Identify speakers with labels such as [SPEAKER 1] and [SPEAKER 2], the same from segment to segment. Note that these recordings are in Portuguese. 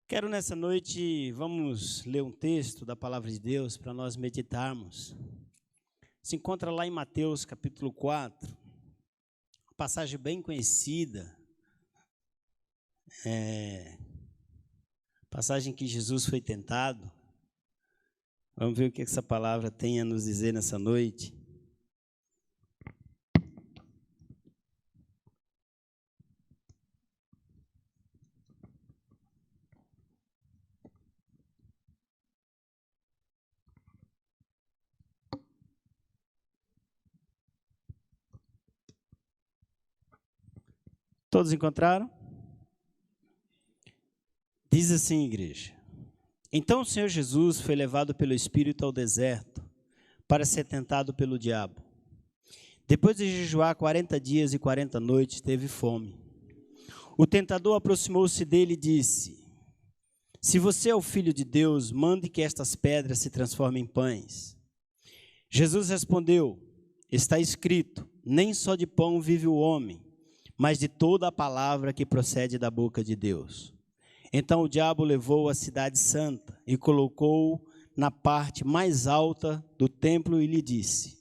[SPEAKER 1] Quero nessa noite, vamos ler um texto da Palavra de Deus para nós meditarmos. Se encontra lá em Mateus capítulo 4, uma passagem bem conhecida, passagem que Jesus foi tentado. Vamos ver o que essa palavra tem a nos dizer nessa noite. Todos encontraram? Diz assim, igreja: Então o Senhor Jesus foi levado pelo Espírito ao deserto para ser tentado pelo diabo. Depois de jejuar 40 dias e 40 noites, teve fome. O tentador aproximou-se dele e disse: Se você é o Filho de Deus, mande que estas pedras se transformem em pães. Jesus respondeu: Está escrito, nem só de pão vive o homem, mas de toda a palavra que procede da boca de Deus. Então o diabo levou a cidade santa e colocou-o na parte mais alta do templo e lhe disse: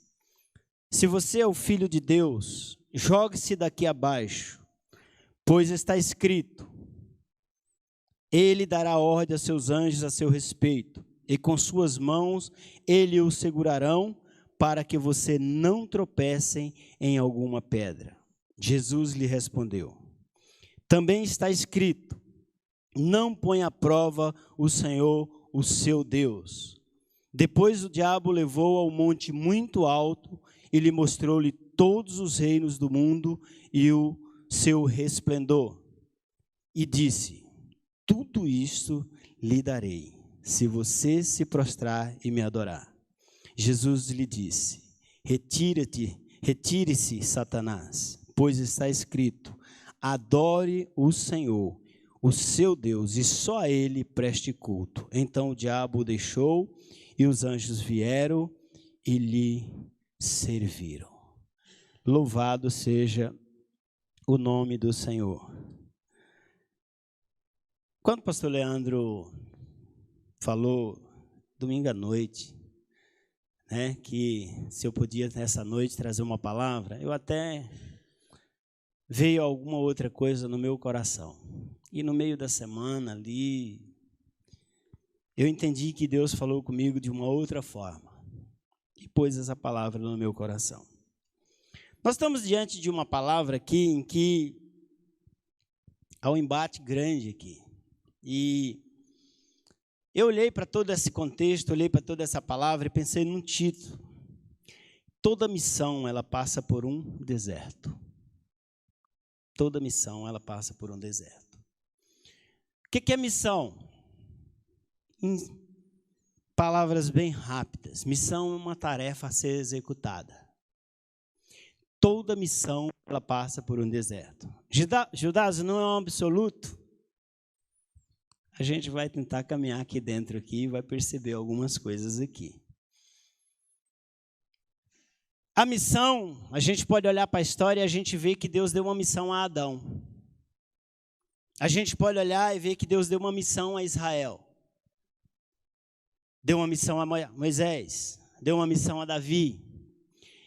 [SPEAKER 1] Se você é o Filho de Deus, jogue-se daqui abaixo, pois está escrito, Ele dará ordem a seus anjos a seu respeito, e com suas mãos eles o segurarão, para que você não tropece em alguma pedra. Jesus lhe respondeu: Também está escrito, não põe à prova o Senhor, o seu Deus. Depois o diabo levou ao monte muito alto e lhe mostrou-lhe todos os reinos do mundo e o seu resplendor. E disse: Tudo isto lhe darei, se você se prostrar e me adorar. Jesus lhe disse: Retire-se, Satanás, pois está escrito, adore o Senhor, o seu Deus, e só a ele preste culto. Então o diabo o deixou, e os anjos vieram e lhe serviram. Louvado seja o nome do Senhor. Quando o pastor Leandro falou, domingo à noite, que se eu podia nessa noite trazer uma palavra, eu até veio alguma outra coisa no meu coração. E no meio da semana ali, eu entendi que Deus falou comigo de uma outra forma e pôs essa palavra no meu coração. Nós estamos diante de uma palavra aqui em que há um embate grande aqui. E eu olhei para todo esse contexto, olhei para toda essa palavra e pensei num título. Toda missão, ela passa por um deserto. Toda missão, ela passa por um deserto. O que é missão? Em palavras bem rápidas, missão é uma tarefa a ser executada. Toda missão, ela passa por um deserto. Judas não é um absoluto. A gente vai tentar caminhar aqui dentro aqui e vai perceber algumas coisas aqui. A missão, a gente pode olhar para a história e a gente vê que Deus deu uma missão a Adão. A gente pode olhar e ver que Deus deu uma missão a Israel. Deu uma missão a Moisés, deu uma missão a Davi,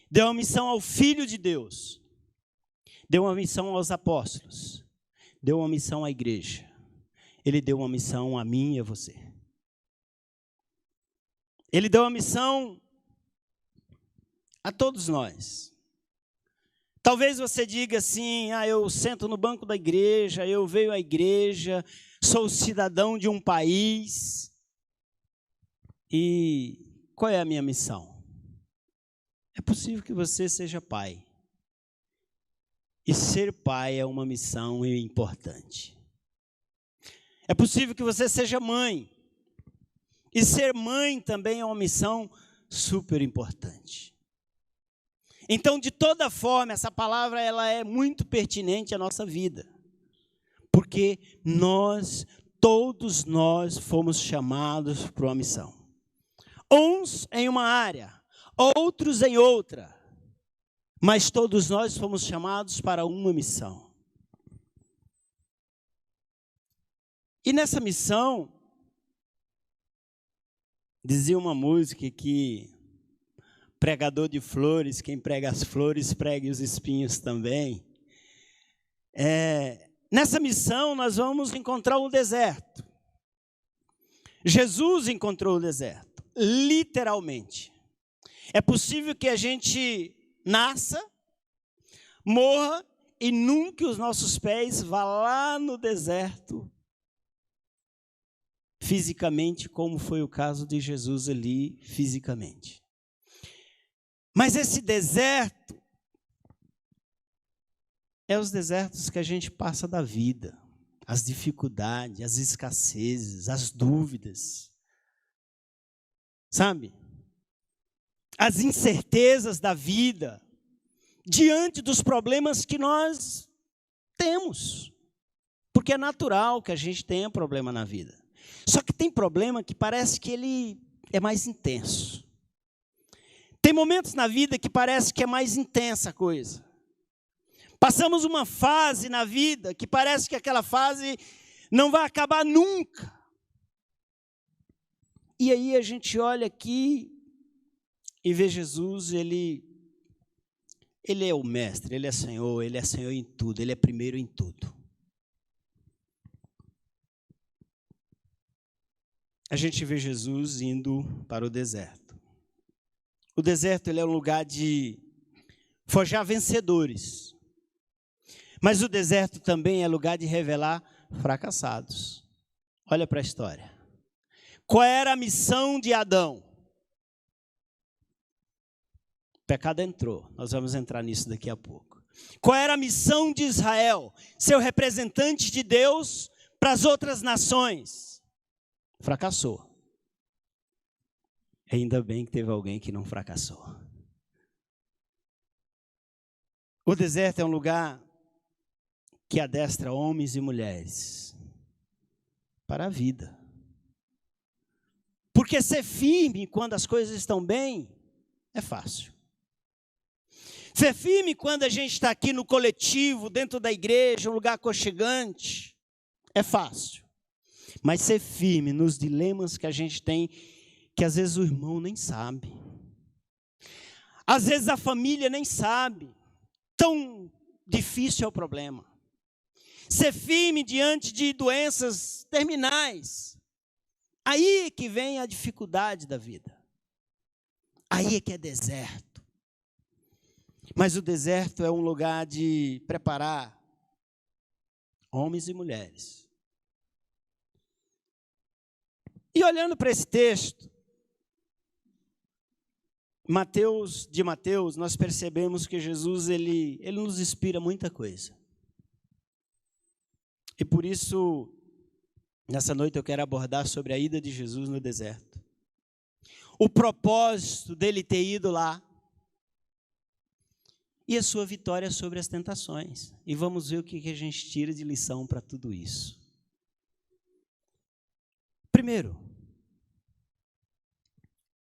[SPEAKER 1] deu uma missão ao Filho de Deus, deu uma missão aos apóstolos, deu uma missão à igreja. Ele deu uma missão a mim e a você. Ele deu uma missão a todos nós. Talvez você diga assim, eu sento no banco da igreja, eu venho à igreja, sou cidadão de um país. E qual é a minha missão? É possível que você seja pai. E ser pai é uma missão importante. É possível que você seja mãe. E ser mãe também é uma missão super importante. Então, de toda forma, essa palavra ela é muito pertinente à nossa vida. Porque todos nós fomos chamados para uma missão. Uns em uma área, outros em outra. Mas todos nós fomos chamados para uma missão. E nessa missão, dizia uma música que pregador de flores, quem prega as flores, pregue os espinhos também. Nessa missão, nós vamos encontrar o deserto. Jesus encontrou o deserto, literalmente. É possível que a gente nasça, morra e nunca os nossos pés vá lá no deserto, fisicamente, como foi o caso de Jesus ali, fisicamente. Mas esse deserto é os desertos que a gente passa da vida, as dificuldades, as escassezes, as dúvidas, sabe? As incertezas da vida, diante dos problemas que nós temos, porque é natural que a gente tenha problema na vida. Só que tem problema que parece que ele é mais intenso. Tem momentos na vida que parece que é mais intensa a coisa. Passamos uma fase na vida que parece que aquela fase não vai acabar nunca. E aí a gente olha aqui e vê Jesus, ele é o mestre, ele é Senhor em tudo, ele é primeiro em tudo. A gente vê Jesus indo para o deserto. O deserto ele é um lugar de forjar vencedores. Mas o deserto também é lugar de revelar fracassados. Olha para a história. Qual era a missão de Adão? O pecado entrou. Nós vamos entrar nisso daqui a pouco. Qual era a missão de Israel? Ser o representante de Deus para as outras nações. Fracassou. Ainda bem que teve alguém que não fracassou. O deserto é um lugar que adestra homens e mulheres para a vida. Porque ser firme quando as coisas estão bem é fácil. Ser firme quando a gente está aqui no coletivo, dentro da igreja, um lugar aconchegante, é fácil. Mas ser firme nos dilemas que a gente tem, que às vezes o irmão nem sabe. Às vezes a família nem sabe. Tão difícil é o problema. Ser firme diante de doenças terminais. Aí é que vem a dificuldade da vida. Aí é que é deserto. Mas o deserto é um lugar de preparar homens e mulheres. E olhando para esse texto, de Mateus, nós percebemos que Jesus, ele nos inspira muita coisa. E por isso, nessa noite eu quero abordar sobre a ida de Jesus no deserto. O propósito dele ter ido lá. E a sua vitória sobre as tentações. E vamos ver o que a gente tira de lição para tudo isso. Primeiro,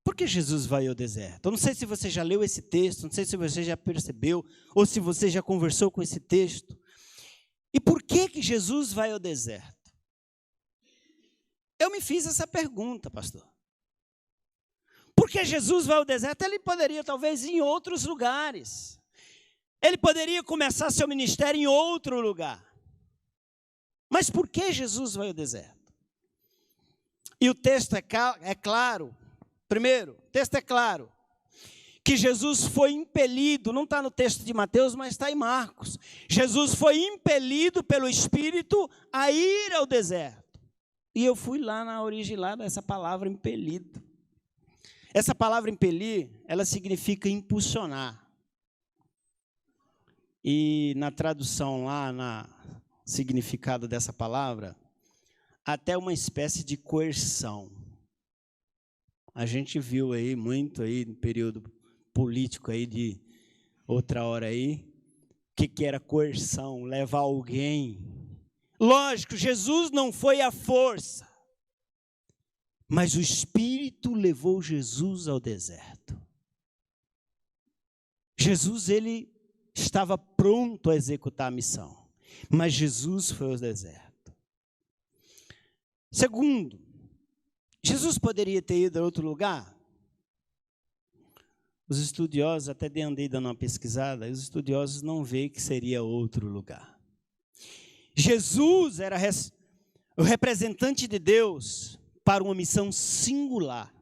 [SPEAKER 1] por que Jesus vai ao deserto? Eu não sei se você já leu esse texto, não sei se você já percebeu, ou se você já conversou com esse texto. E por que Jesus vai ao deserto? Eu me fiz essa pergunta, pastor. Por que Jesus vai ao deserto? Ele poderia talvez ir em outros lugares. Ele poderia começar seu ministério em outro lugar. Mas por que Jesus vai ao deserto? E o texto é claro. Primeiro, o texto é claro. Que Jesus foi impelido, não está no texto de Mateus, mas está em Marcos. Jesus foi impelido pelo Espírito a ir ao deserto. E eu fui lá na origem lá dessa palavra impelido. Essa palavra impelir, ela significa impulsionar. E na tradução lá, no significado dessa palavra, até uma espécie de coerção. A gente viu aí muito aí no período político aí de outra hora aí, o que era coerção, levar alguém. Lógico, Jesus não foi à força, mas o Espírito levou Jesus ao deserto. Jesus, ele estava pronto a executar a missão, mas Jesus foi ao deserto. Segundo, Jesus poderia ter ido a outro lugar? Os estudiosos, até andei dando uma pesquisada, os estudiosos não veem que seria outro lugar. Jesus era o representante de Deus para uma missão singular.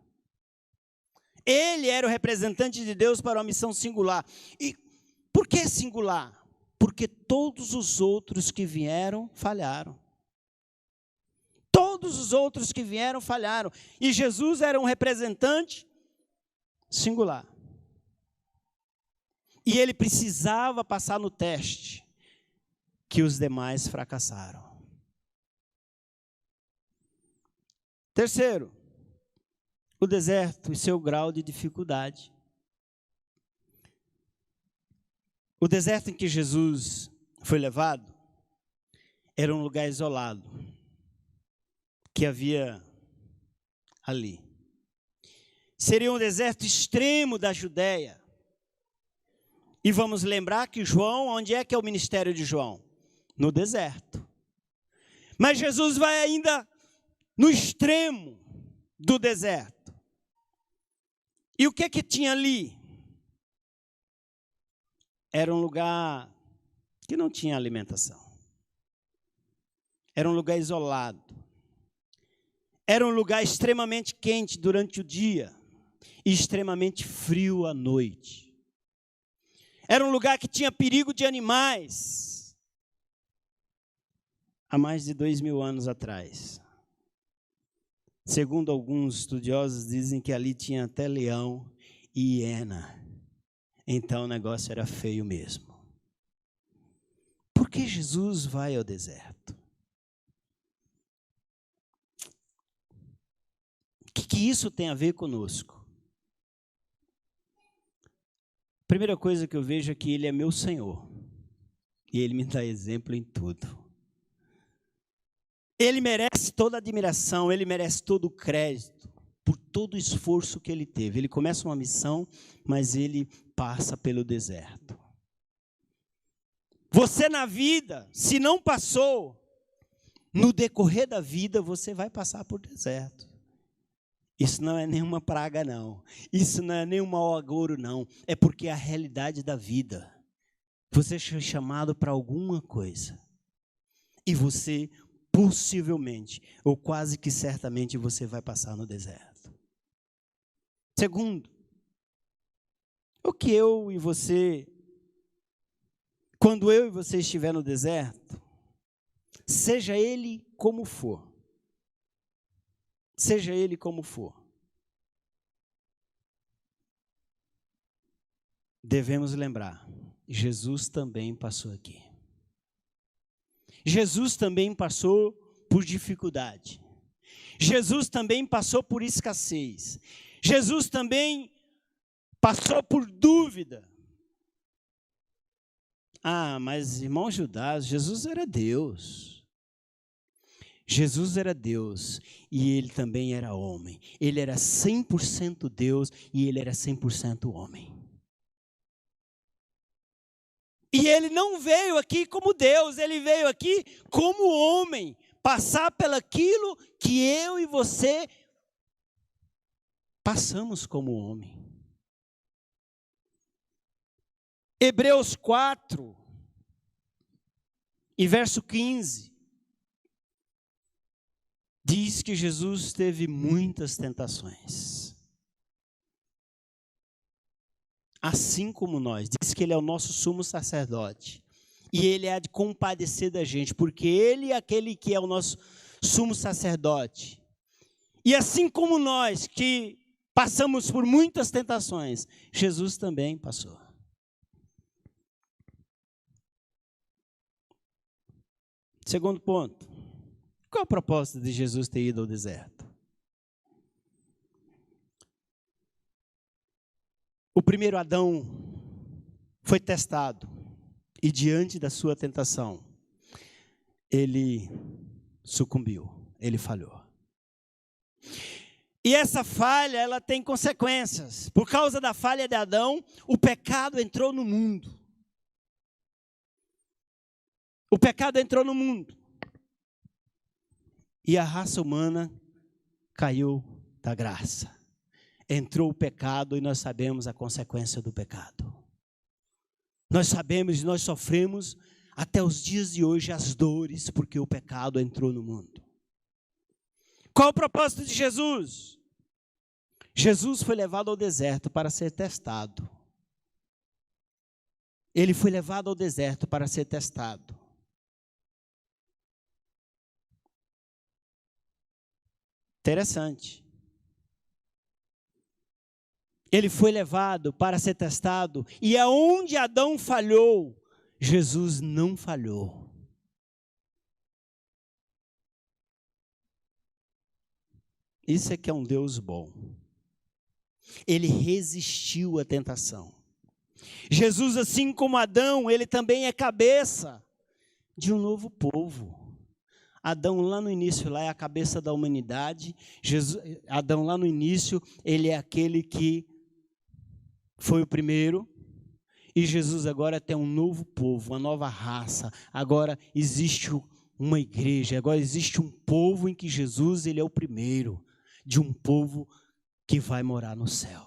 [SPEAKER 1] Ele era o representante de Deus para uma missão singular. E por que singular? Porque todos os outros que vieram falharam. Todos os outros que vieram falharam. E Jesus era um representante singular. E ele precisava passar no teste que os demais fracassaram. Terceiro, o deserto e seu grau de dificuldade. O deserto em que Jesus foi levado era um lugar isolado que havia ali. Seria um deserto extremo da Judéia. E vamos lembrar que João, onde é que é o ministério de João? No deserto. Mas Jesus vai ainda no extremo do deserto. E o que tinha ali? Era um lugar que não tinha alimentação. Era um lugar isolado. Era um lugar extremamente quente durante o dia e extremamente frio à noite. Era um lugar que tinha perigo de animais. Há mais de 2000 anos atrás. Segundo alguns estudiosos, dizem que ali tinha até leão e hiena. Então o negócio era feio mesmo. Por que Jesus vai ao deserto? O que isso tem a ver conosco? A primeira coisa que eu vejo é que Ele é meu Senhor. E Ele me dá exemplo em tudo. Ele merece toda a admiração, Ele merece todo o crédito por todo o esforço que Ele teve. Ele começa uma missão, mas Ele passa pelo deserto. Você na vida, se não passou, no decorrer da vida você vai passar por deserto. Isso não é nenhuma praga, não. Isso não é nenhum mau agouro, não. É porque é a realidade da vida. Você foi chamado para alguma coisa. E você, possivelmente, ou quase que certamente, você vai passar no deserto. Segundo, o que eu e você, quando eu e você estiver no deserto, seja ele como for, seja ele como for, devemos lembrar, Jesus também passou aqui. Jesus também passou por dificuldade. Jesus também passou por escassez. Jesus também passou por dúvida. Ah, mas irmão Judas, Jesus era Deus. Jesus era Deus e Ele também era homem. Ele era 100% Deus e Ele era 100% homem. E Ele não veio aqui como Deus, Ele veio aqui como homem, passar pelaquilo que eu e você passamos como homem. Hebreus 4, e verso 15, diz que Jesus teve muitas tentações. Assim como nós. Diz que Ele é o nosso sumo sacerdote. E Ele há de compadecer da gente, porque Ele é aquele que é o nosso sumo sacerdote. E assim como nós, que passamos por muitas tentações, Jesus também passou. Segundo ponto. Qual é o propósito de Jesus ter ido ao deserto? O primeiro Adão foi testado e diante da sua tentação, ele sucumbiu, ele falhou. E essa falha, ela tem consequências. Por causa da falha de Adão, o pecado entrou no mundo. O pecado entrou no mundo. E a raça humana caiu da graça. Entrou o pecado e nós sabemos a consequência do pecado. Nós sabemos e nós sofremos até os dias de hoje as dores porque o pecado entrou no mundo. Qual o propósito de Jesus? Jesus foi levado ao deserto para ser testado. Ele foi levado ao deserto para ser testado. Interessante. Ele foi levado para ser testado, e aonde Adão falhou, Jesus não falhou. Isso é que é um Deus bom. Ele resistiu à tentação. Jesus, assim como Adão, ele também é cabeça de um novo povo. Adão lá no início lá é a cabeça da humanidade. Adão lá no início, ele é aquele que foi o primeiro. E Jesus agora tem um novo povo, uma nova raça. Agora existe uma igreja, agora existe um povo em que Jesus ele é o primeiro de um povo que vai morar no céu.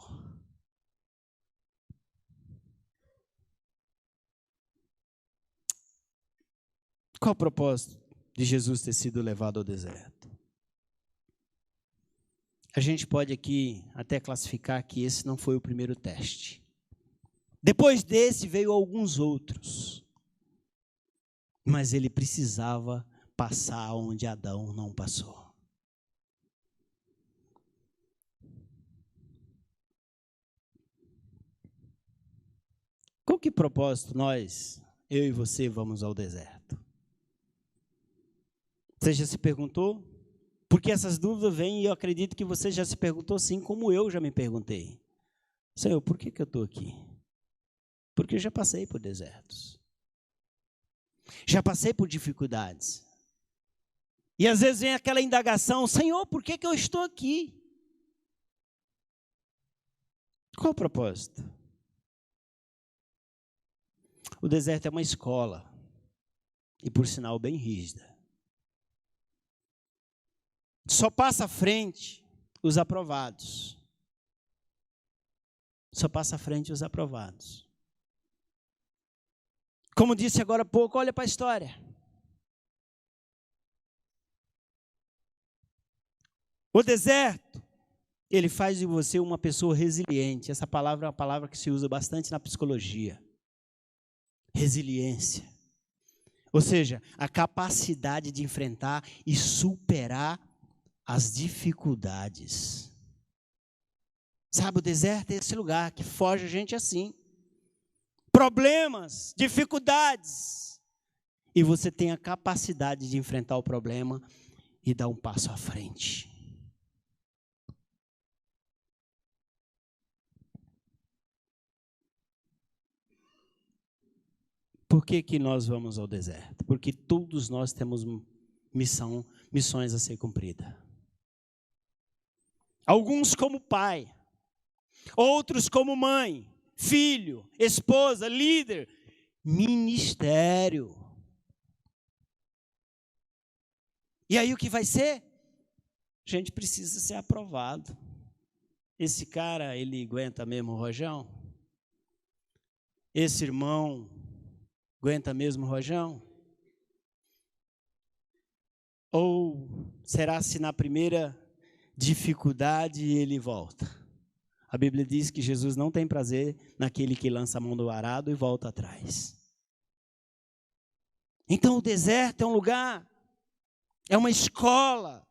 [SPEAKER 1] Qual o propósito de Jesus ter sido levado ao deserto? A gente pode aqui até classificar que esse não foi o primeiro teste. Depois desse veio alguns outros. Mas ele precisava passar onde Adão não passou. Com que propósito eu e você, vamos ao deserto? Você já se perguntou? Porque essas dúvidas vêm e eu acredito que você já se perguntou assim como eu já me perguntei. Senhor, por que eu estou aqui? Porque eu já passei por desertos. Já passei por dificuldades. E às vezes vem aquela indagação, Senhor, por que eu estou aqui? Qual o propósito? O deserto é uma escola, e por sinal bem rígida. Só passa à frente os aprovados. Só passa à frente os aprovados. Como disse agora há pouco, olha para a história. O deserto, ele faz de você uma pessoa resiliente. Essa palavra é uma palavra que se usa bastante na psicologia. Resiliência. Ou seja, a capacidade de enfrentar e superar as dificuldades. Sabe, o deserto é esse lugar que foge a gente assim. Problemas, dificuldades. E você tem a capacidade de enfrentar o problema e dar um passo à frente. Por que nós vamos ao deserto? Porque todos nós temos missões a ser cumpridas. Alguns como pai, outros como mãe, filho, esposa, líder, ministério. E aí o que vai ser? A gente precisa ser aprovado. Esse cara, ele aguenta mesmo o rojão? Esse irmão aguenta mesmo o rojão? Ou será se na primeira dificuldade ele volta? A Bíblia diz que Jesus não tem prazer naquele que lança a mão do arado e volta atrás. Então o deserto é um lugar, é uma escola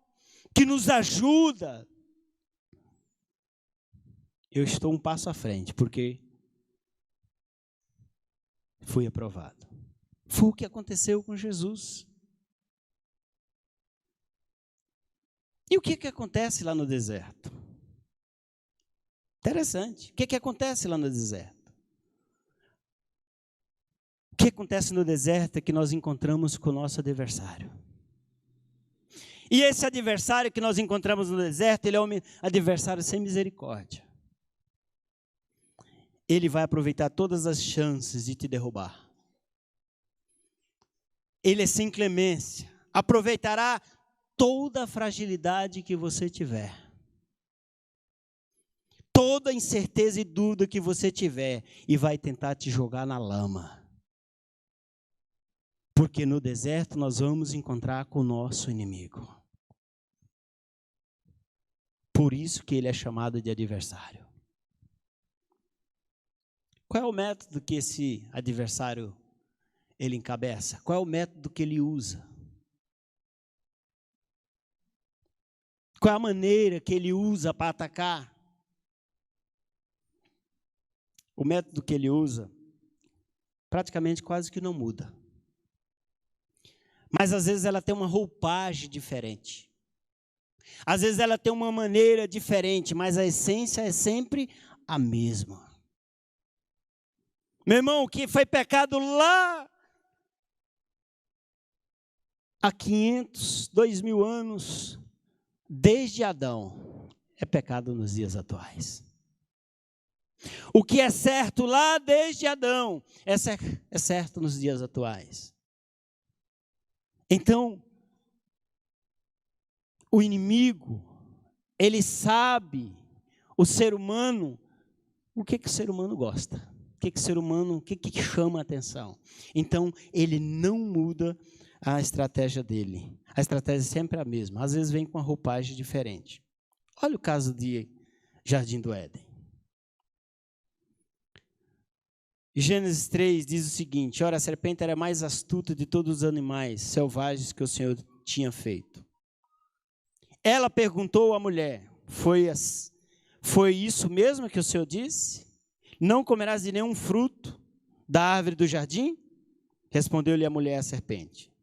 [SPEAKER 1] que nos ajuda. Eu estou um passo à frente, porque fui aprovado. Foi o que aconteceu com Jesus. E o que acontece lá no deserto? Interessante. O que acontece lá no deserto? O que acontece no deserto é que nós encontramos com o nosso adversário. E esse adversário que nós encontramos no deserto, ele é um adversário sem misericórdia. Ele vai aproveitar todas as chances de te derrubar. Ele é sem clemência. Aproveitará toda a fragilidade que você tiver, toda incerteza e dúvida que você tiver, e vai tentar te jogar na lama. Porque no deserto nós vamos encontrar com o nosso inimigo. Por isso que ele é chamado de adversário. Qual é o método que esse adversário ele encabeça? Qual é o método que ele usa? Qual é a maneira que ele usa para atacar? O método que ele usa praticamente quase que não muda. Mas às vezes ela tem uma roupagem diferente. Às vezes ela tem uma maneira diferente, mas a essência é sempre a mesma. Meu irmão, o que foi pecado lá há 500, 2000 anos, desde Adão, é pecado nos dias atuais. O que é certo lá desde Adão, é certo nos dias atuais. Então, o inimigo, ele sabe, o ser humano, o que o ser humano gosta, o que o ser humano, o que chama a atenção. Então, ele não muda a estratégia dele. A estratégia é sempre a mesma, às vezes vem com uma roupagem diferente. Olha o caso de Jardim do Éden. Gênesis 3 diz o seguinte: ora, a serpente era mais astuta de todos os animais selvagens que o Senhor tinha feito. Ela perguntou à mulher: foi isso mesmo que o Senhor disse? Não comerás de nenhum fruto da árvore do jardim? Respondeu-lhe a mulher, a serpente: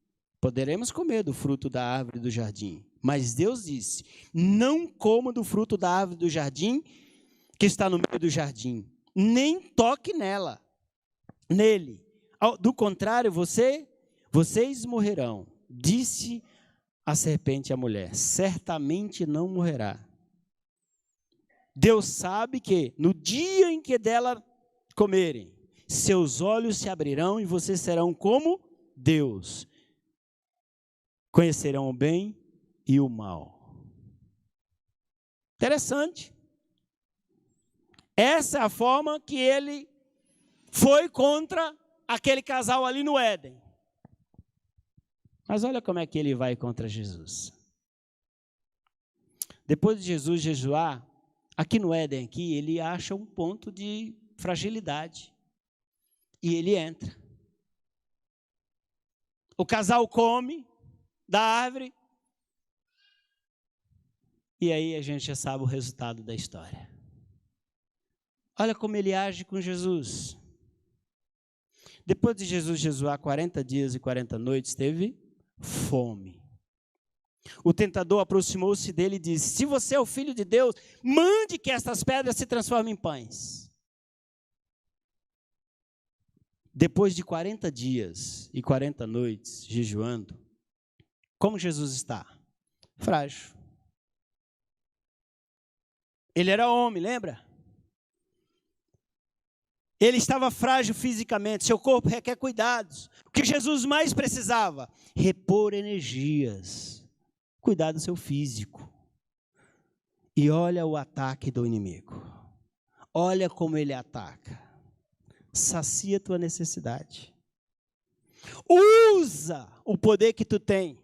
[SPEAKER 1] poderemos comer do fruto da árvore do jardim. Mas Deus disse: não coma do fruto da árvore do jardim que está no meio do jardim, nem toque nele. Do contrário, vocês morrerão. Disse a serpente à mulher: certamente não morrerá. Deus sabe que no dia em que dela comerem, seus olhos se abrirão e vocês serão como Deus. Conhecerão o bem e o mal. Interessante. Essa é a forma que ele foi contra aquele casal ali no Éden. Mas olha como é que ele vai contra Jesus. Depois de Jesus jejuar, aqui no Éden, ele acha um ponto de fragilidade. E ele entra. O casal come da árvore. E aí a gente já sabe o resultado da história. Olha como ele age com Jesus. Depois de Jesus jejuar 40 dias e 40 noites, teve fome. O tentador aproximou-se dele e disse: se você é o Filho de Deus, mande que estas pedras se transformem em pães. Depois de 40 dias e 40 noites jejuando, como Jesus está? Frágil. Ele era homem, lembra? Ele estava frágil fisicamente, seu corpo requer cuidados. O que Jesus mais precisava? Repor energias, cuidar do seu físico. E olha o ataque do inimigo. Olha como ele ataca. Sacia a tua necessidade. Usa o poder que tu tem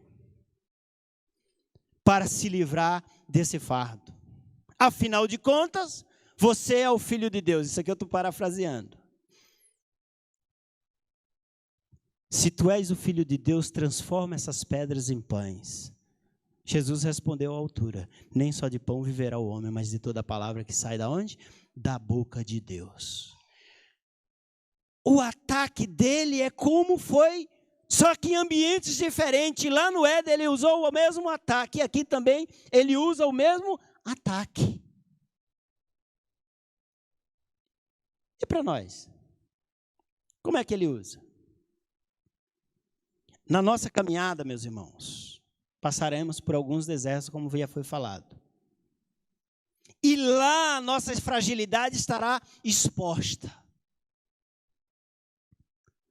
[SPEAKER 1] para se livrar desse fardo. Afinal de contas, você é o Filho de Deus. Isso aqui eu estou parafraseando. Se tu és o Filho de Deus, transforma essas pedras em pães. Jesus respondeu à altura: nem só de pão viverá o homem, mas de toda a palavra que sai da onde? Da boca de Deus. O ataque dele é como foi, só que em ambientes diferentes. Lá no Éden ele usou o mesmo ataque, e aqui também ele usa o mesmo ataque. E para nós? Como é que ele usa? Na nossa caminhada, meus irmãos, passaremos por alguns desertos, como já foi falado. E lá a nossa fragilidade estará exposta.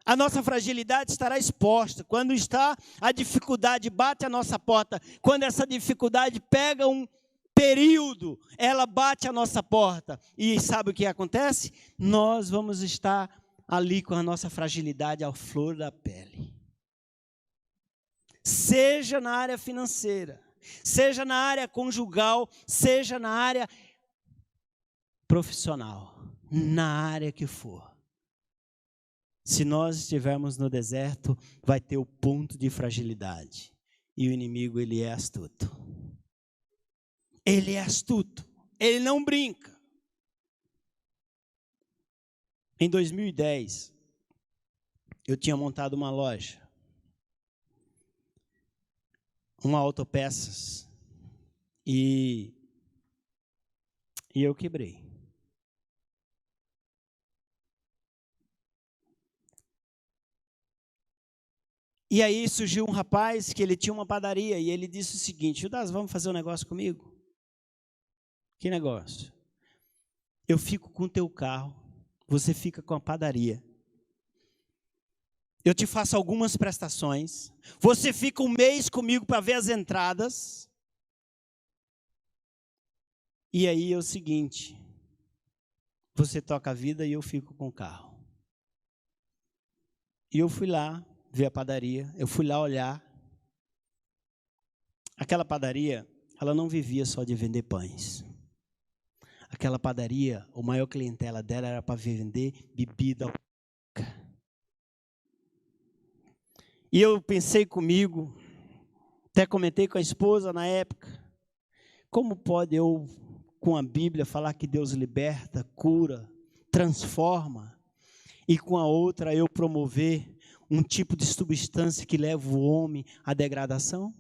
[SPEAKER 1] A nossa fragilidade estará exposta. Quando está a dificuldade bate a nossa porta, quando essa dificuldade pega um período, ela bate a nossa porta. E sabe o que acontece? Nós vamos estar ali com a nossa fragilidade à flor da pele. Seja na área financeira, seja na área conjugal, seja na área profissional, na área que for. Se nós estivermos no deserto, vai ter o ponto de fragilidade. E o inimigo, ele é astuto. Ele é astuto. Ele não brinca. Em 2010, eu tinha montado uma loja. Uma autopeças. E eu quebrei. E aí surgiu um rapaz que ele tinha uma padaria e ele disse o seguinte: Judas, vamos fazer um negócio comigo? Que negócio? Eu fico com o teu carro, você fica com a padaria. Eu te faço algumas prestações, você fica um mês comigo para ver as entradas. E aí é o seguinte, você toca a vida e eu fico com o carro. E eu fui lá ver a padaria, eu fui lá olhar. Aquela padaria, ela não vivia só de vender pães. Aquela padaria, a maior clientela dela era para vender bebida alcoólica. E eu pensei comigo, até comentei com a esposa na época, como pode eu, com a Bíblia, falar que Deus liberta, cura, transforma, e com a outra eu promover um tipo de substância que leva o homem à degradação?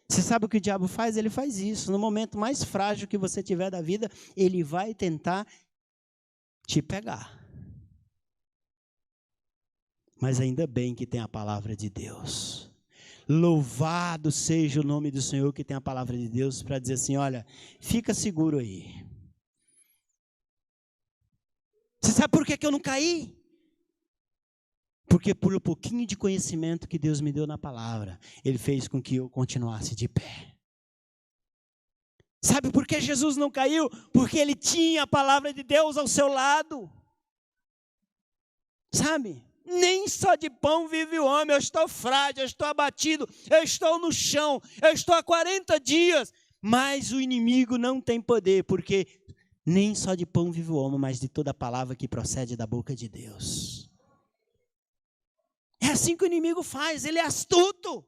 [SPEAKER 1] Você sabe o que o diabo faz? Ele faz isso. No momento mais frágil que você tiver da vida, ele vai tentar te pegar. Mas ainda bem que tem a palavra de Deus. Louvado seja o nome do Senhor que tem a palavra de Deus para dizer assim, olha, fica seguro aí. Você sabe por que eu não caí? Porque por um pouquinho de conhecimento que Deus me deu na palavra, Ele fez com que eu continuasse de pé. Sabe por que Jesus não caiu? Porque Ele tinha a palavra de Deus ao seu lado. Sabe? Nem só de pão vive o homem. Eu estou frágil, eu estou abatido, eu estou no chão, eu estou há 40 dias. Mas o inimigo não tem poder, porque nem só de pão vive o homem, mas de toda a palavra que procede da boca de Deus. É assim que o inimigo faz, ele é astuto.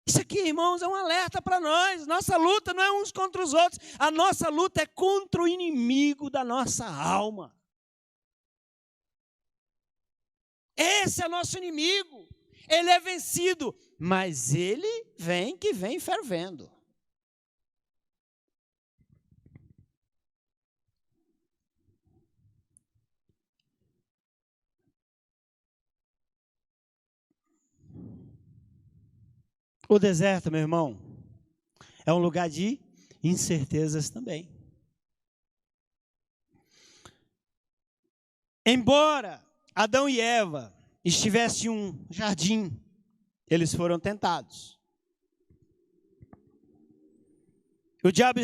[SPEAKER 1] Isso aqui, irmãos, é um alerta para nós. Nossa luta não é uns contra os outros. A nossa luta é contra o inimigo da nossa alma. Esse é nosso inimigo. Ele é vencido, mas ele vem fervendo. O deserto, meu irmão, é um lugar de incertezas também. Embora Adão e Eva estivessem em um jardim, eles foram tentados. O diabo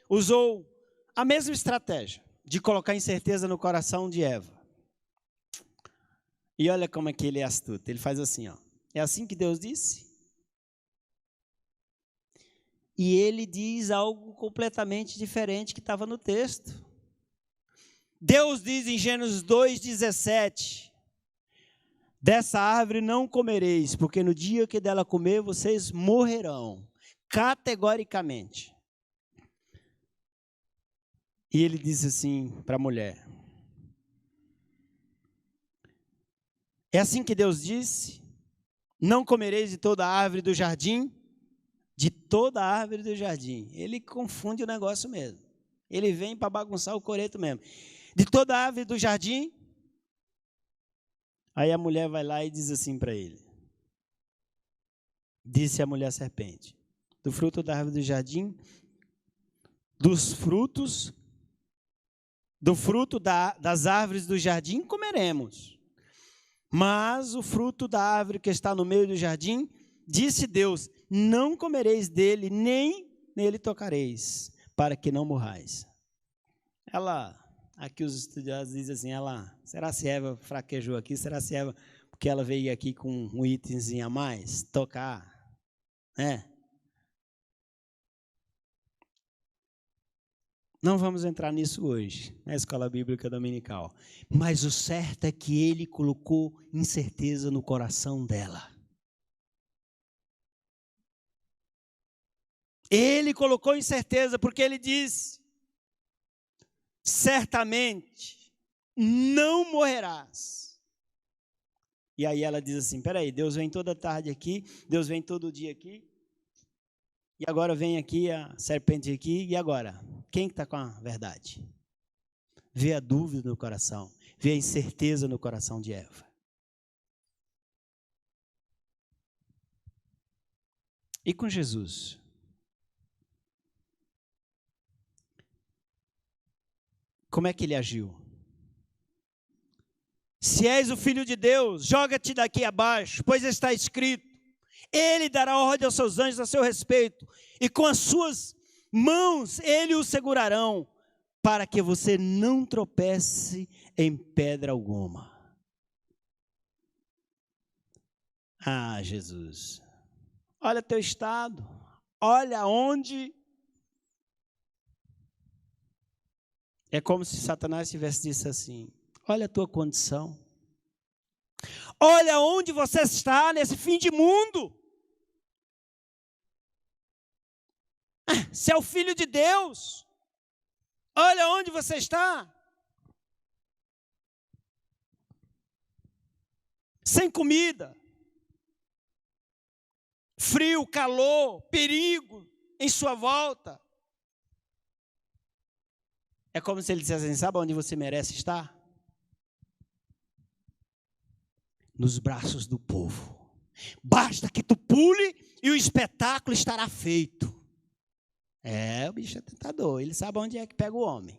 [SPEAKER 1] usou a mesma estratégia de colocar incerteza no coração de Eva. E olha como é que ele é astuto. Ele faz assim, ó. É assim que Deus disse? E ele diz algo completamente diferente que estava no texto. Deus diz em Gênesis 2:17, dessa árvore não comereis, porque no dia que dela comer, vocês morrerão, categoricamente. E ele disse assim para a mulher, é assim que Deus disse, não comereis de toda a árvore do jardim, de toda a árvore do jardim. Ele confunde o negócio mesmo. Ele vem para bagunçar o coreto mesmo. De toda a árvore do jardim. Aí a mulher vai lá e diz assim para ele. Disse a mulher serpente. Do fruto da árvore do jardim, dos frutos do fruto das árvores do jardim comeremos. Mas o fruto da árvore que está no meio do jardim, disse Deus, não comereis dele, nem nele tocareis, para que não morrais. Aqui os estudiosos dizem assim, será se Eva fraquejou aqui? Será se Eva, porque ela veio aqui com um itemzinho a mais, tocar, né? Não vamos entrar nisso hoje, na escola bíblica dominical. Mas o certo é que ele colocou incerteza no coração dela. Ele colocou incerteza porque ele disse, certamente não morrerás. E aí ela diz assim, peraí, Deus vem toda tarde aqui, Deus vem todo dia aqui, e agora vem aqui a serpente aqui, e agora? Quem está com a verdade? Vê a dúvida no coração, vê a incerteza no coração de Eva. E com Jesus? Como é que ele agiu? Se és o Filho de Deus, joga-te daqui abaixo, pois está escrito, ele dará ordem aos seus anjos a seu respeito, e com as suas mãos ele o segurarão, para que você não tropece em pedra alguma. Ah, Jesus, olha teu estado, olha onde. É como se Satanás tivesse dito assim, olha a tua condição, olha onde você está nesse fim de mundo. Se é o Filho de Deus, olha onde você está. Sem comida, frio, calor, perigo em sua volta. É como se ele dissesse assim, sabe onde você merece estar? Nos braços do povo. Basta que tu pule e o espetáculo estará feito. O bicho é tentador, ele sabe onde é que pega o homem.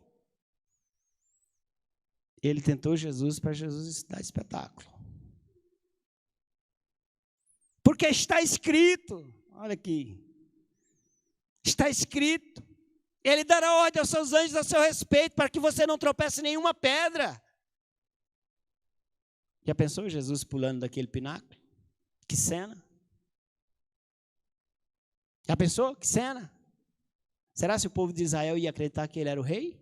[SPEAKER 1] Ele tentou Jesus para Jesus dar espetáculo. Porque está escrito, olha aqui, está escrito, ele dará ordem aos seus anjos a seu respeito, para que você não tropece em nenhuma pedra. Já pensou Jesus pulando daquele pináculo? Que cena! Já pensou? Que cena! Será se o povo de Israel ia acreditar que ele era o rei?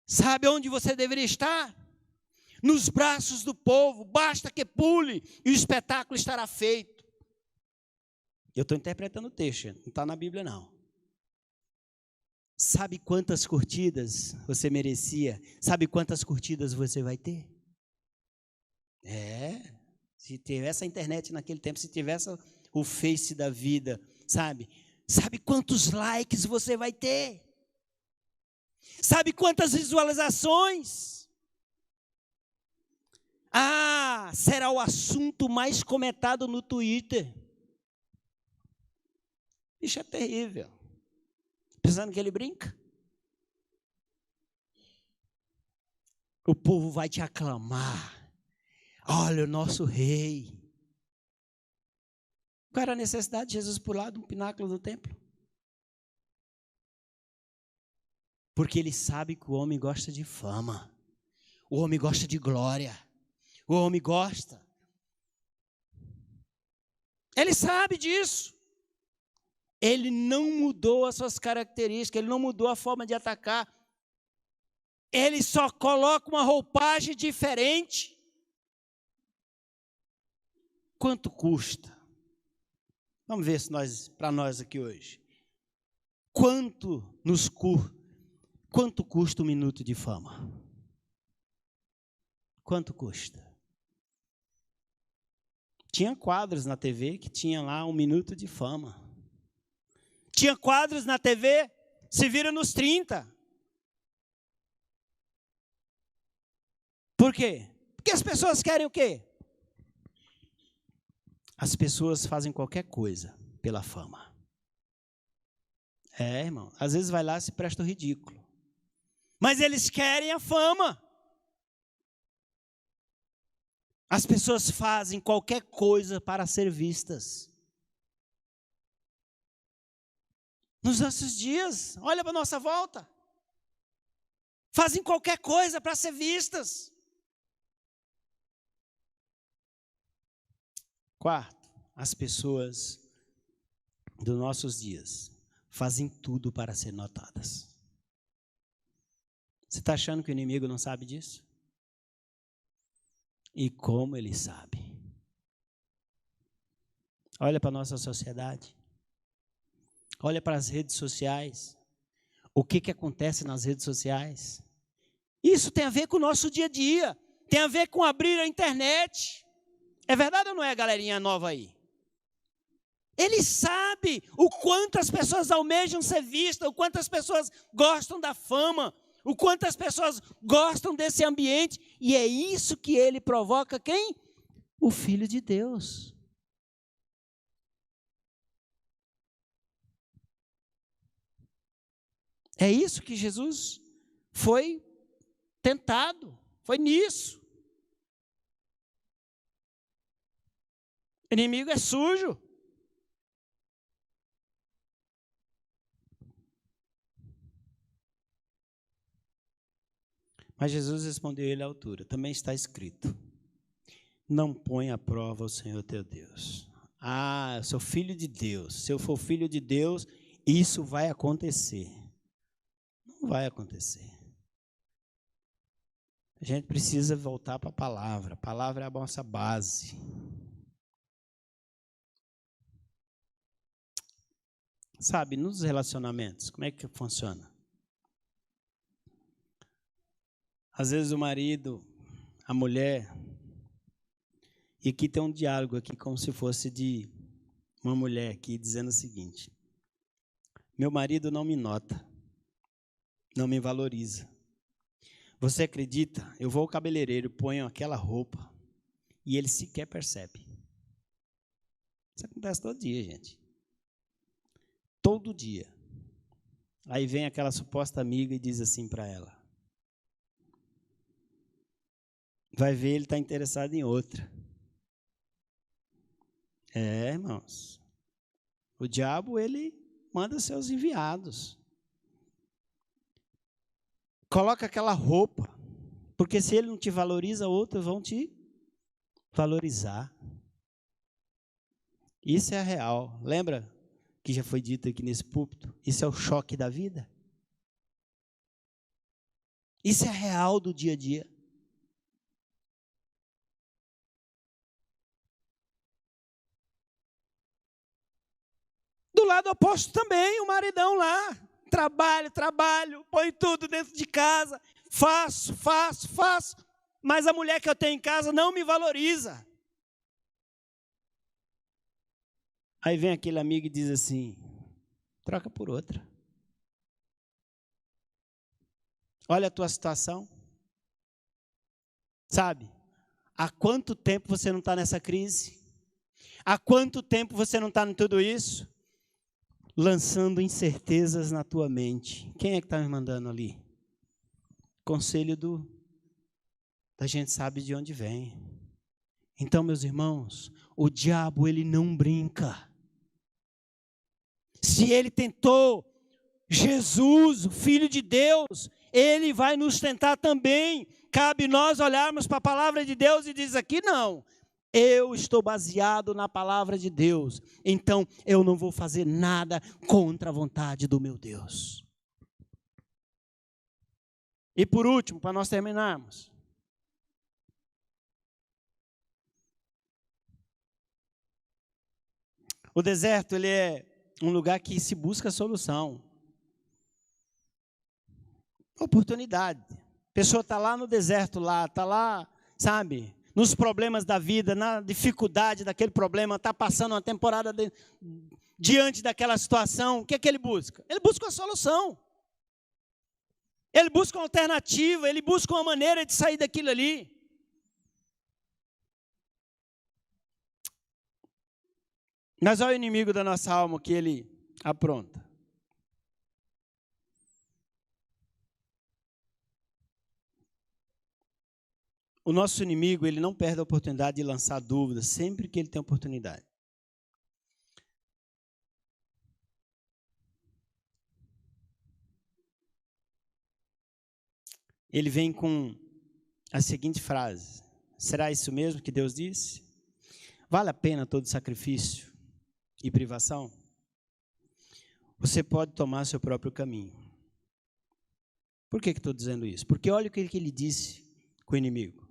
[SPEAKER 1] Sabe onde você deveria estar? Nos braços do povo, basta que pule e o espetáculo estará feito. Eu estou interpretando o texto, não está na Bíblia não. Sabe quantas curtidas você merecia? Sabe quantas curtidas você vai ter? Se tivesse a internet naquele tempo, se tivesse o Face da vida, sabe? Sabe quantos likes você vai ter? Sabe quantas visualizações? Será o assunto mais comentado no Twitter. Isso é terrível. Pensando que ele brinca? O povo vai te aclamar. Olha o nosso rei. Qual era a necessidade de Jesus pular de um pináculo do templo? Porque ele sabe que o homem gosta de fama. O homem gosta de glória. O homem gosta. Ele sabe disso. Ele não mudou as suas características, ele não mudou a forma de atacar. Ele só coloca uma roupagem diferente. Quanto custa? Vamos ver se para nós aqui hoje. Quanto custa um minuto de fama? Quanto custa? Tinha quadros na TV que tinha lá 1 minuto de fama. Tinha quadros na TV, se vira nos 30. Por quê? Porque as pessoas querem o quê? As pessoas fazem qualquer coisa pela fama. Irmão, às vezes vai lá e se presta o ridículo. Mas eles querem a fama. As pessoas fazem qualquer coisa para ser vistas. Nos nossos dias, olha para a nossa volta. Fazem qualquer coisa para ser vistas. Quarto, as pessoas dos nossos dias fazem tudo para ser notadas. Você está achando que o inimigo não sabe disso? E como ele sabe? Olha para a nossa sociedade. Olha para as redes sociais. O que acontece nas redes sociais? Isso tem a ver com o nosso dia a dia. Tem a ver com abrir a internet. É verdade ou não é, galerinha nova aí? Ele sabe o quanto as pessoas almejam ser vistas, o quanto as pessoas gostam da fama, o quanto as pessoas gostam desse ambiente. E é isso que ele provoca quem? O Filho de Deus. É isso que Jesus foi tentado, foi nisso. O inimigo é sujo. Mas Jesus respondeu ele à altura. Também está escrito: não põe à prova o Senhor teu Deus. Eu sou filho de Deus. Se eu for filho de Deus, isso vai acontecer. Não vai acontecer. A gente precisa voltar para a palavra. A palavra é a nossa base. Sabe, nos relacionamentos, como é que funciona? Às vezes o marido, a mulher, e aqui tem um diálogo aqui como se fosse de uma mulher aqui dizendo o seguinte: meu marido não me nota, não me valoriza. Você acredita? Eu vou ao cabeleireiro, ponho aquela roupa e ele sequer percebe. Isso acontece todo dia, gente. Todo dia. Aí vem aquela suposta amiga e diz assim para ela: vai ver, ele está interessado em outra. Irmãos. O diabo, ele manda seus enviados. Coloca aquela roupa. Porque se ele não te valoriza, outros vão te valorizar. Isso é a real. Lembra que já foi dito aqui nesse púlpito? Isso é o choque da vida. Isso é a real do dia a dia. Do lado oposto também, o maridão lá. Trabalho, põe tudo dentro de casa. Faço. Mas a mulher que eu tenho em casa não me valoriza. Aí vem aquele amigo e diz assim: troca por outra. Olha a tua situação. Sabe? Há quanto tempo você não está nessa crise? Há quanto tempo você não está em tudo isso? Lançando incertezas na tua mente. Quem é que está me mandando ali? Conselho da gente sabe de onde vem. Então, meus irmãos, o diabo, ele não brinca. Se ele tentou Jesus, o Filho de Deus, ele vai nos tentar também. Cabe nós olharmos para a palavra de Deus e dizer aqui: não, eu estou baseado na palavra de Deus, então eu não vou fazer nada contra a vontade do meu Deus. E por último, para nós terminarmos, o deserto, ele é um lugar que se busca solução, oportunidade. A pessoa está lá no deserto, está lá, sabe, nos problemas da vida, na dificuldade daquele problema, está passando uma temporada diante daquela situação. O que é que ele busca? Ele busca uma solução. Ele busca uma alternativa, ele busca uma maneira de sair daquilo ali. Mas olha o inimigo da nossa alma que ele apronta. o nosso inimigo, ele não perde a oportunidade de lançar dúvidas sempre que ele tem oportunidade. Ele vem com a seguinte frase: será isso mesmo que Deus disse? Vale a pena todo sacrifício e privação? Você pode tomar seu próprio caminho. Por que estou dizendo isso? Porque olha o que ele disse com o inimigo.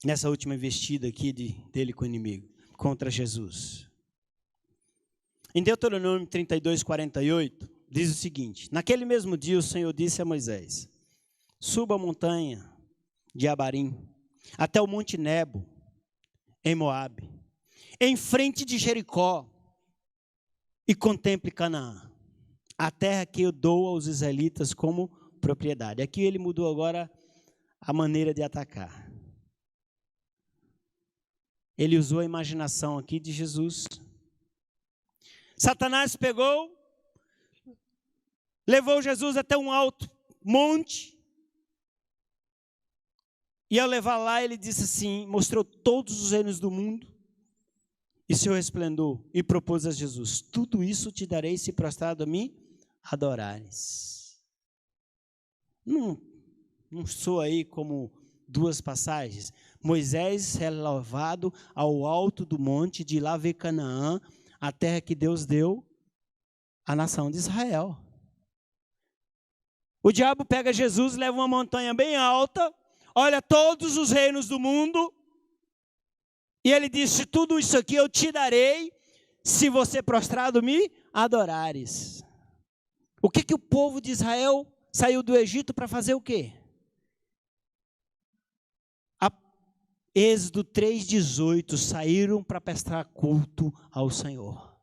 [SPEAKER 1] Nessa última investida aqui dele com o inimigo, contra Jesus. Em Deuteronômio 32, 48, diz o seguinte: naquele mesmo dia o Senhor disse a Moisés: suba a montanha de Abarim, até o monte Nebo, em Moabe, em frente de Jericó, e contemple Canaã, a terra que eu dou aos israelitas como propriedade. Aqui ele mudou agora a maneira de atacar. Ele usou a imaginação aqui de Jesus. Satanás pegou, levou Jesus até um alto monte, e ao levar lá ele disse assim, mostrou todos os reinos do mundo e seu resplendor, e propôs a Jesus: tudo isso te darei se prostrado a mim adorares. Não sou aí como duas passagens. Moisés é levado ao alto do monte, de lá ver Canaã, a terra que Deus deu à nação de Israel. O diabo pega Jesus, leva uma montanha bem alta, olha todos os reinos do mundo, e ele disse: tudo isso aqui eu te darei, se você prostrado me adorares. O que o povo de Israel saiu do Egito para fazer o quê? Êxodo 3,18, saíram para prestar culto ao Senhor.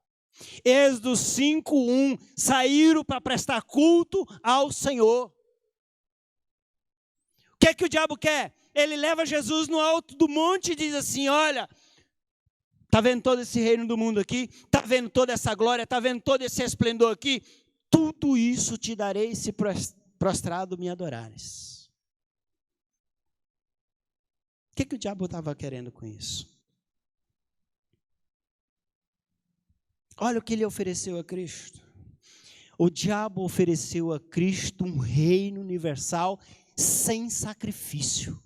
[SPEAKER 1] Êxodo 5,1, saíram para prestar culto ao Senhor. O que o diabo quer? Ele leva Jesus no alto do monte e diz assim: olha, está vendo todo esse reino do mundo aqui? Está vendo toda essa glória? Está vendo todo esse esplendor aqui? Tudo isso te darei se prostrado me adorares. O que o diabo estava querendo com isso? Olha o que ele ofereceu a Cristo. O diabo ofereceu a Cristo um reino universal sem sacrifício.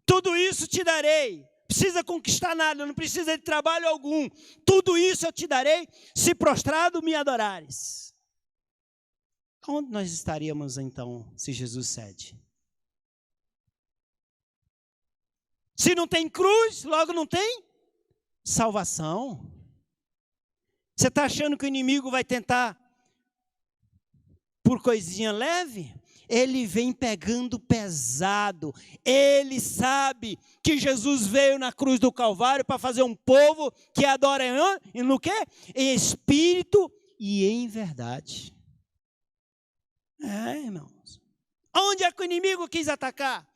[SPEAKER 1] Tudo isso te darei. Precisa conquistar nada, não precisa de trabalho algum. Tudo isso eu te darei se prostrado me adorares. Onde nós estaríamos então se Jesus cede? Se não tem cruz, logo não tem salvação. Você está achando que o inimigo vai tentar por coisinha leve? Ele vem pegando pesado. Ele sabe que Jesus veio na cruz do Calvário para fazer um povo que adora no quê? Em espírito e em verdade. Irmãos. Onde é que o inimigo quis atacar?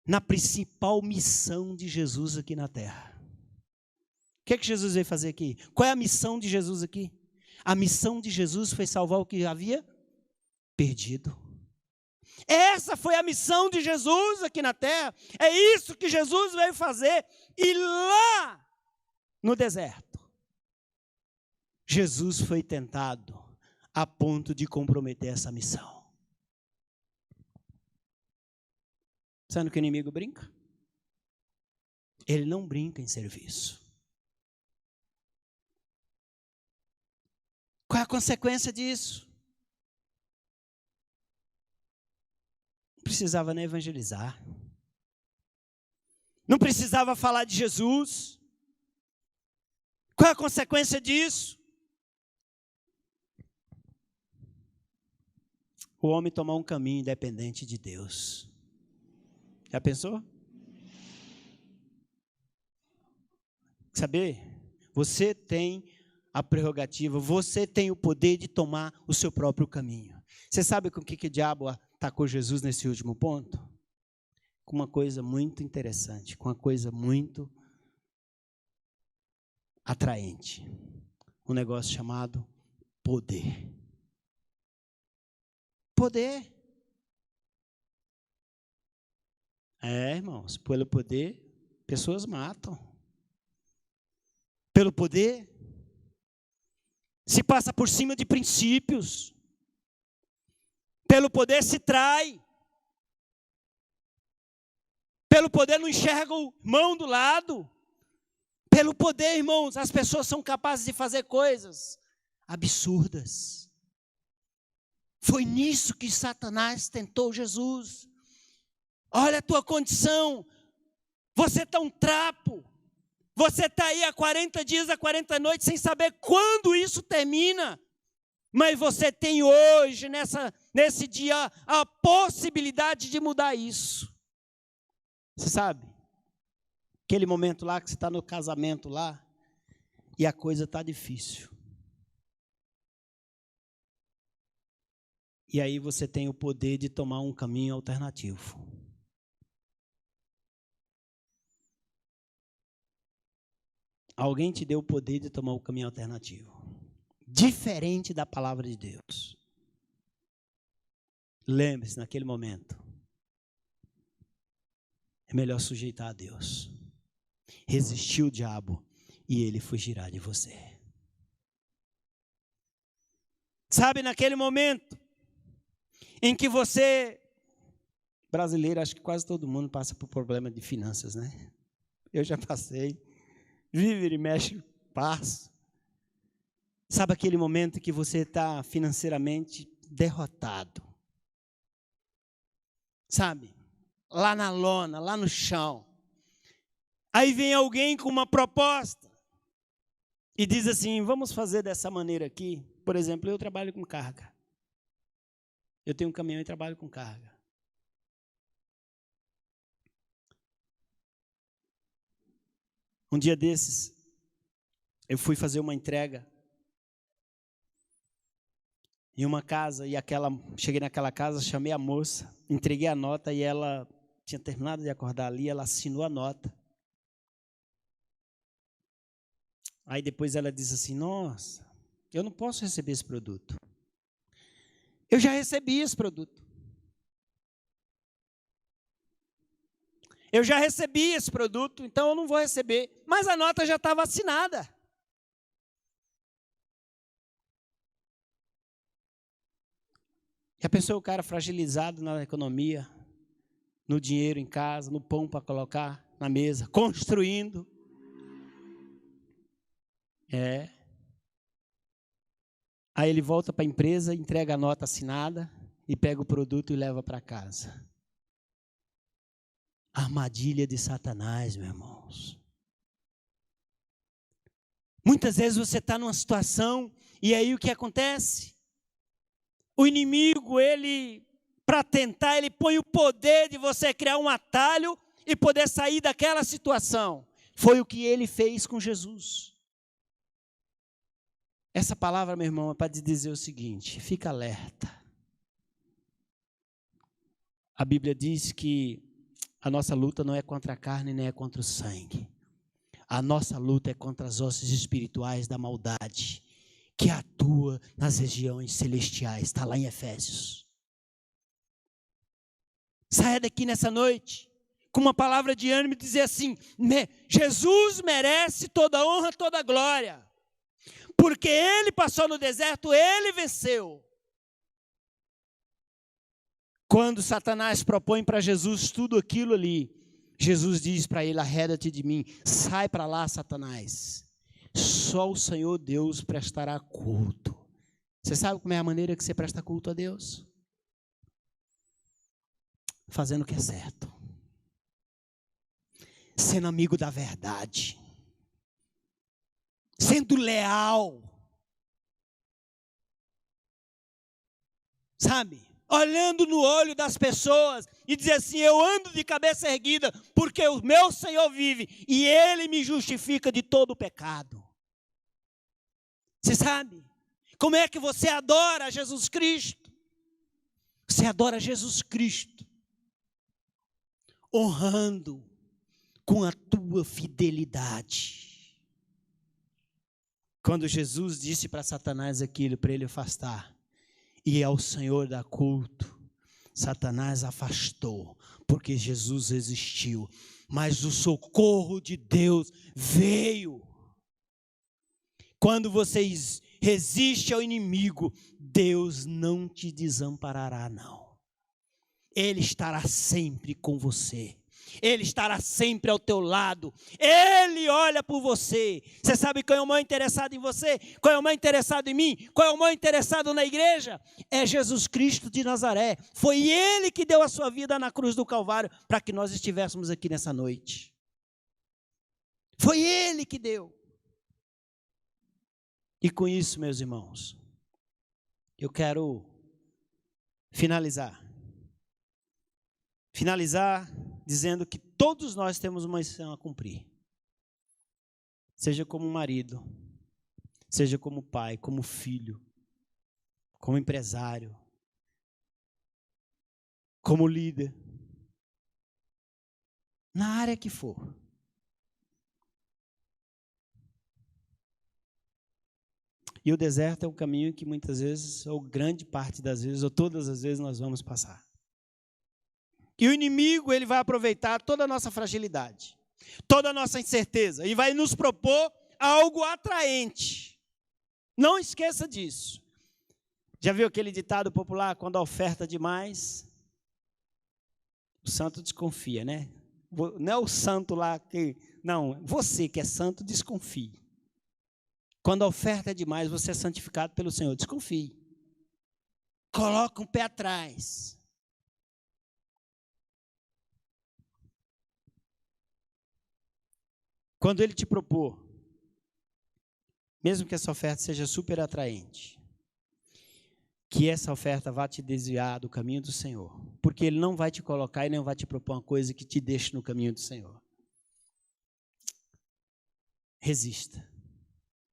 [SPEAKER 1] Na principal missão de Jesus aqui na terra. O que Jesus veio fazer aqui? Qual é a missão de Jesus aqui? A missão de Jesus foi salvar o que havia perdido. Essa foi a missão de Jesus aqui na terra. É isso que Jesus veio fazer. E lá no deserto, Jesus foi tentado a ponto de comprometer essa missão. Sabe que o inimigo brinca? Ele não brinca em serviço. Qual é a consequência disso? Não precisava nem evangelizar. Não precisava falar de Jesus. Qual é a consequência disso? O homem tomar um caminho independente de Deus. Já pensou? Saber? Você tem a prerrogativa, você tem o poder de tomar o seu próprio caminho. Você sabe com que o diabo atacou Jesus nesse último ponto? Com uma coisa muito interessante, com uma coisa muito atraente. Um negócio chamado poder. poder. Irmãos, pelo poder, pessoas matam. Pelo poder, se passa por cima de princípios. Pelo poder se trai. Pelo poder não enxerga o irmão do lado. Pelo poder, irmãos, as pessoas são capazes de fazer coisas absurdas. Foi nisso que Satanás tentou Jesus. Olha a tua condição, você está um trapo, você está aí há 40 dias, há 40 noites, sem saber quando isso termina, mas você tem hoje, nesse dia, a possibilidade de mudar isso. Você sabe, aquele momento lá que você está no casamento lá, e a coisa está difícil. E aí você tem o poder de tomar um caminho alternativo. Alguém te deu o poder de tomar o caminho alternativo, diferente da palavra de Deus. Lembre-se, naquele momento, é melhor sujeitar a Deus. Resistir o diabo e ele fugirá de você. Sabe, naquele momento em que você, brasileiro, acho que quase todo mundo passa por problema de finanças, né? Eu já passei. Vive e mexe, passo. Sabe aquele momento que você está financeiramente derrotado? Sabe? Lá na lona, lá no chão. Aí vem alguém com uma proposta e diz assim, vamos fazer dessa maneira aqui. Por exemplo, eu trabalho com carga. Eu tenho um caminhão e trabalho com carga. Um dia desses, eu fui fazer uma entrega em uma casa, e cheguei naquela casa, chamei a moça, entreguei a nota, e ela tinha terminado de acordar ali, ela assinou a nota. Aí depois ela disse assim, nossa, eu não posso receber esse produto. Eu já recebi esse produto. Eu já recebi esse produto, então eu não vou receber. Mas a nota já estava assinada. Já pensou o cara fragilizado na economia, no dinheiro em casa, no pão para colocar na mesa, construindo? Aí ele volta para a empresa, entrega a nota assinada e pega o produto e leva para casa. Armadilha de Satanás, meus irmãos. Muitas vezes você está numa situação e aí o que acontece? O inimigo, para tentar, ele põe o poder de você criar um atalho e poder sair daquela situação. Foi o que ele fez com Jesus. Essa palavra, meu irmão, é para te dizer o seguinte, fica alerta. A Bíblia diz que a nossa luta não é contra a carne, nem é contra o sangue. A nossa luta é contra as hostes espirituais da maldade, que atua nas regiões celestiais. Está lá em Efésios. Saia daqui nessa noite com uma palavra de ânimo e dizer assim, Jesus merece toda a honra, toda a glória. Porque ele passou no deserto, ele venceu. Quando Satanás propõe para Jesus tudo aquilo ali, Jesus diz para ele, arreda-te de mim, sai para lá, Satanás. Só o Senhor Deus prestará culto. Você sabe como é a maneira que você presta culto a Deus? Fazendo o que é certo. Sendo amigo da verdade. Sendo leal. Sabe? Olhando no olho das pessoas e dizer assim, eu ando de cabeça erguida porque o meu Senhor vive e Ele me justifica de todo o pecado. Você sabe? Como é que você adora Jesus Cristo? Você adora Jesus Cristo honrando com a tua fidelidade. Quando Jesus disse para Satanás aquilo, para ele afastar, e ao Senhor dá culto, Satanás afastou, porque Jesus existiu, mas o socorro de Deus veio. Quando você resiste ao inimigo, Deus não te desamparará, não. Ele estará sempre com você. Ele estará sempre ao teu lado. Ele olha por você. Você sabe qual é o maior interessado em você? Qual é o maior interessado em mim? Qual é o maior interessado na igreja? É Jesus Cristo de Nazaré. Foi Ele que deu a sua vida na cruz do Calvário para que nós estivéssemos aqui nessa noite. Foi Ele que deu. E com isso, meus irmãos, eu quero finalizar dizendo que todos nós temos uma missão a cumprir. Seja como marido, seja como pai, como filho, como empresário, como líder, na área que for. E o deserto é um caminho que muitas vezes, ou grande parte das vezes, ou todas as vezes nós vamos passar. E o inimigo, ele vai aproveitar toda a nossa fragilidade, toda a nossa incerteza, e vai nos propor algo atraente. Não esqueça disso. Já viu aquele ditado popular, quando a oferta é demais, o santo desconfia, né? Não é o santo lá que... Não, você que é santo, desconfie. Quando a oferta é demais, você é santificado pelo Senhor, desconfie. Coloca um pé atrás. Quando Ele te propor, mesmo que essa oferta seja super atraente, que essa oferta vá te desviar do caminho do Senhor, porque Ele não vai te colocar e nem vai te propor uma coisa que te deixe no caminho do Senhor. Resista,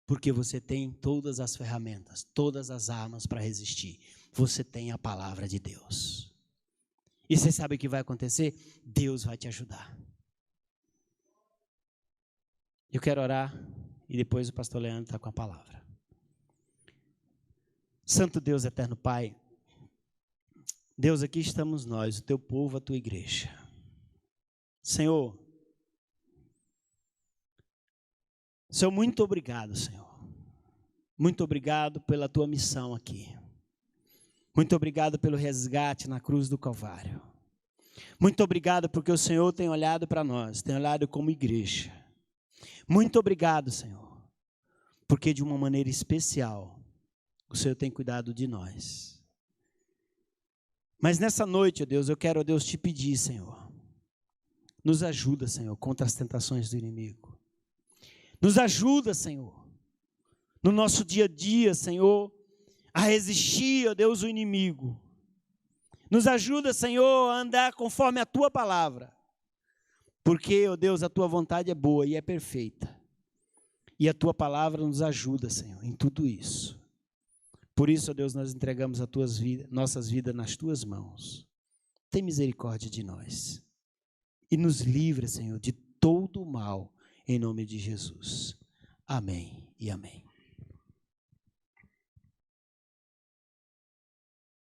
[SPEAKER 1] porque você tem todas as ferramentas, todas as armas para resistir. Você tem a palavra de Deus. E você sabe o que vai acontecer? Deus vai te ajudar. Eu quero orar e depois o pastor Leandro está com a palavra. Santo Deus, eterno Pai, Deus, aqui estamos nós, o teu povo, a tua igreja. Senhor, muito obrigado, Senhor. Muito obrigado pela tua missão aqui. Muito obrigado pelo resgate na cruz do Calvário. Muito obrigado porque o Senhor tem olhado para nós, tem olhado como igreja. Muito obrigado, Senhor, porque de uma maneira especial o Senhor tem cuidado de nós. Mas nessa noite, ó Deus, eu quero, ó Deus, te pedir, Senhor, nos ajuda, Senhor, contra as tentações do inimigo. Nos ajuda, Senhor, no nosso dia a dia, Senhor, a resistir, ó Deus, o inimigo. Nos ajuda, Senhor, a andar conforme a tua palavra. Porque, ó Deus, a tua vontade é boa e é perfeita. E a tua palavra nos ajuda, Senhor, em tudo isso. Por isso, ó Deus, nós entregamos nossas vidas nas tuas mãos. Tem misericórdia de nós. E nos livra, Senhor, de todo o mal, em nome de Jesus. Amém e amém.